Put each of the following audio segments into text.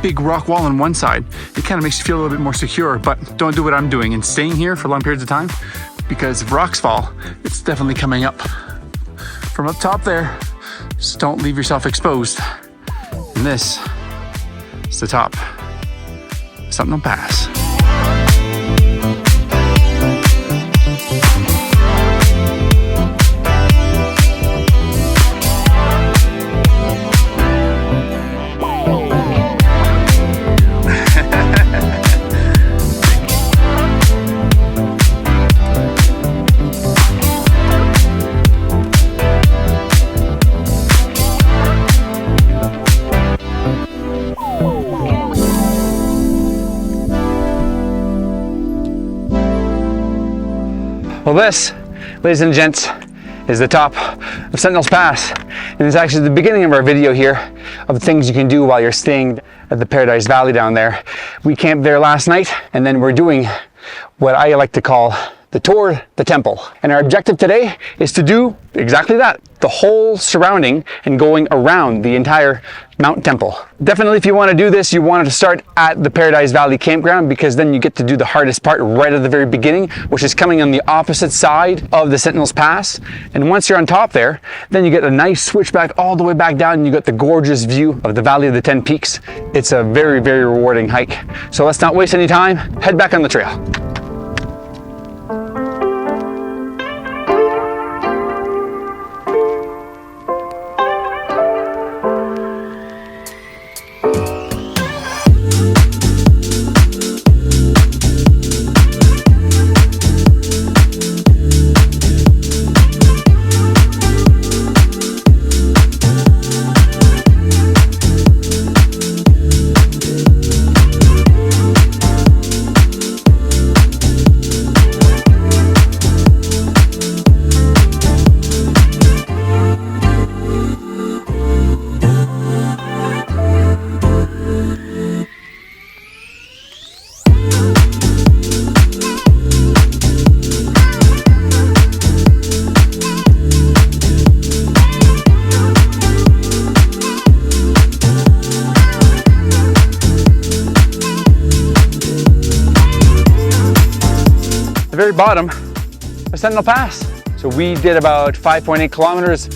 big rock wall on one side, it kind of makes you feel a little bit more secure, but don't do what I'm doing and staying here for long periods of time, because if rocks fall, it's definitely coming up from up top there. Just don't leave yourself exposed. And this is the top of Sentinel Pass. Well, this, ladies and gents, is the top of Sentinel's Pass, and it's actually the beginning of our video here of the things you can do while you're staying at the Paradise Valley down there. We camped there last night, and then we're doing what I like to call the tour, the temple. And our objective today is to do exactly that, the whole surrounding and going around the entire Mount Temple. Definitely, if you want to do this, you want to start at the Paradise Valley campground, because then you get to do the hardest part right at the very beginning, which is coming on the opposite side of the Sentinel's Pass. And once you're on top there, then you get a nice switchback all the way back down, and you get the gorgeous view of the Valley of the 10 Peaks. It's a very, very rewarding hike. So let's not waste any time, head back on the trail. Very bottom of Sentinel Pass. So we did about 5.8 kilometers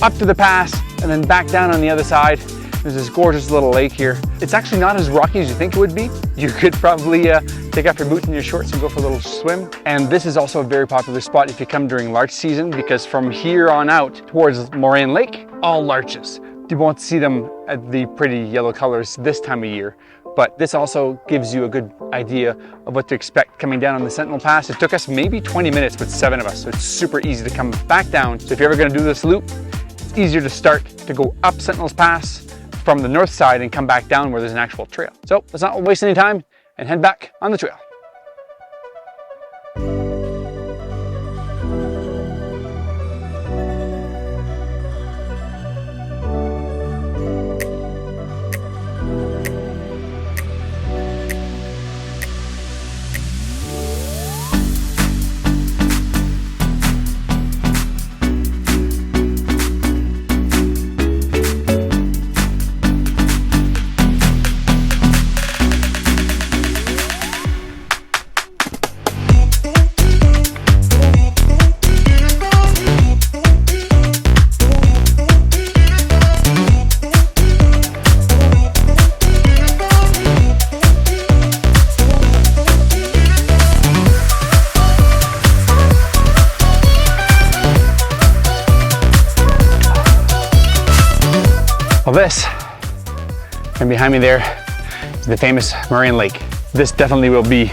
up to the pass and then back down on the other side. There's this gorgeous little lake here. It's actually not as rocky as you think it would be. You could probably take off your boots and your shorts and go for a little swim. And this is also a very popular spot if you come during larch season, because from here on out towards Moraine Lake, all larches. You won't see them at the pretty yellow colors this time of year. But this also gives you a good idea of what to expect coming down on the Sentinel Pass. It took us maybe 20 minutes with 7 of us, so it's super easy to come back down. So if you're ever gonna do this loop, it's easier to start to go up Sentinel's Pass from the north side and come back down where there's an actual trail. So let's not waste any time and head back on the trail. Well, this, and behind me there, is the famous Moraine Lake. This definitely will be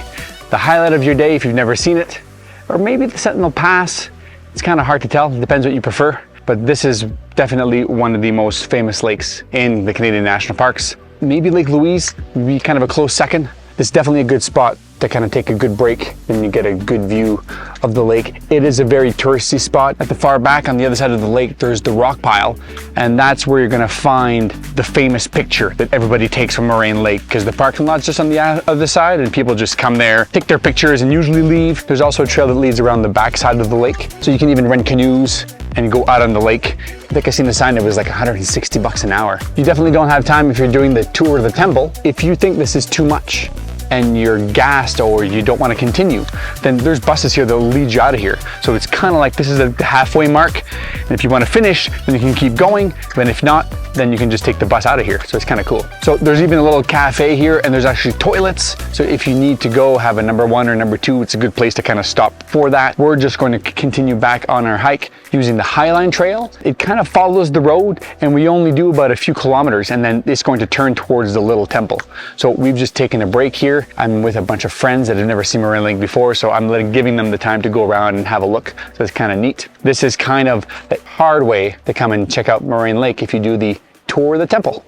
the highlight of your day if you've never seen it, or maybe the Sentinel Pass. It's kind of hard to tell, it depends what you prefer, but this is definitely one of the most famous lakes in the Canadian National Parks. Maybe Lake Louise would be kind of a close second. It's definitely a good spot to kind of take a good break and you get a good view of the lake. It is a very touristy spot. At the far back on the other side of the lake, there's the rock pile, and that's where you're gonna find the famous picture that everybody takes from Moraine Lake, because the parking lot's just on the other side and people just come there, take their pictures and usually leave. There's also a trail that leads around the back side of the lake, so you can even rent canoes and go out on the lake. I think I seen the sign that was like 160 bucks an hour. You definitely don't have time if you're doing the tour of the temple. If you think this is too much and you're gassed or you don't want to continue, then there's buses here that will lead you out of here. So it's kind of like this is the halfway mark. And if you want to finish, then you can keep going. But if not, then you can just take the bus out of here. So it's kind of cool. So there's even a little cafe here, and there's actually toilets. So if you need to go have a number 1 or number 2, it's a good place to kind of stop for that. We're just going to continue back on our hike using the Highline Trail. It kind of follows the road, and we only do about a few kilometers, and then it's going to turn towards the little temple. So we've just taken a break here. I'm with a bunch of friends that have never seen Moraine Lake before, so I'm giving them the time to go around and have a look. So it's kind of neat. This is kind of the hard way to come and check out Moraine Lake if you do the tour of the temple.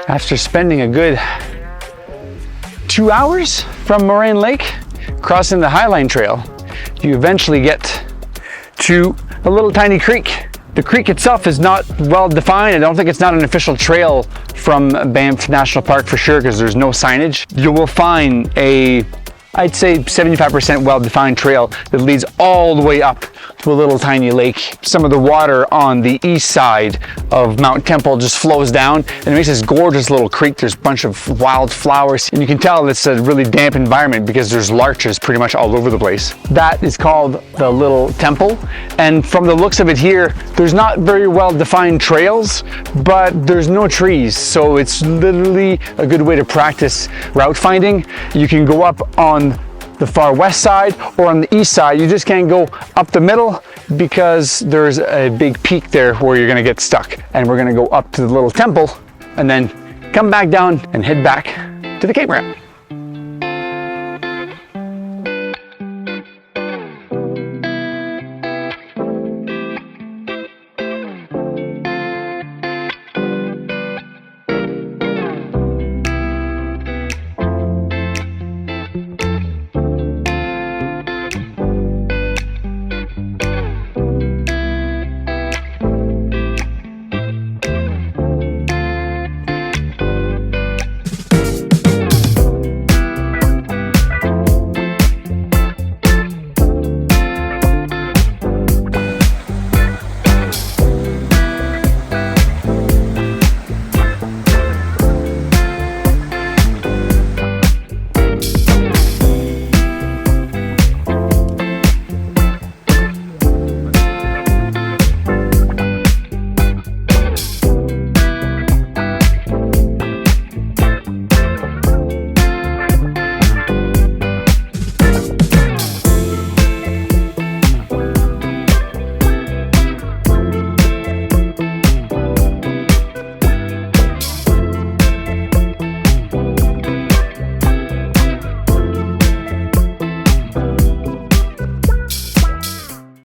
After spending a good 2 hours from Moraine Lake, crossing the Highline Trail, you eventually get to a little tiny creek. The creek itself is not well defined. I don't think it's not an official trail from Banff National Park for sure, because there's no signage. You will find I'd say 75% well-defined trail that leads all the way up to a little tiny lake. Some of the water on the east side of Mount Temple just flows down, and it makes this gorgeous little creek. There's a bunch of wildflowers, and you can tell it's a really damp environment because there's larches pretty much all over the place. That is called the Little Temple, and from the looks of it here, there's not very well-defined trails, but there's no trees, so it's literally a good way to practice route finding. You can go up on the far west side or on the east side. You just can't go up the middle because there's a big peak there where you're gonna get stuck. And we're gonna go up to the little temple and then come back down and head back to the campground.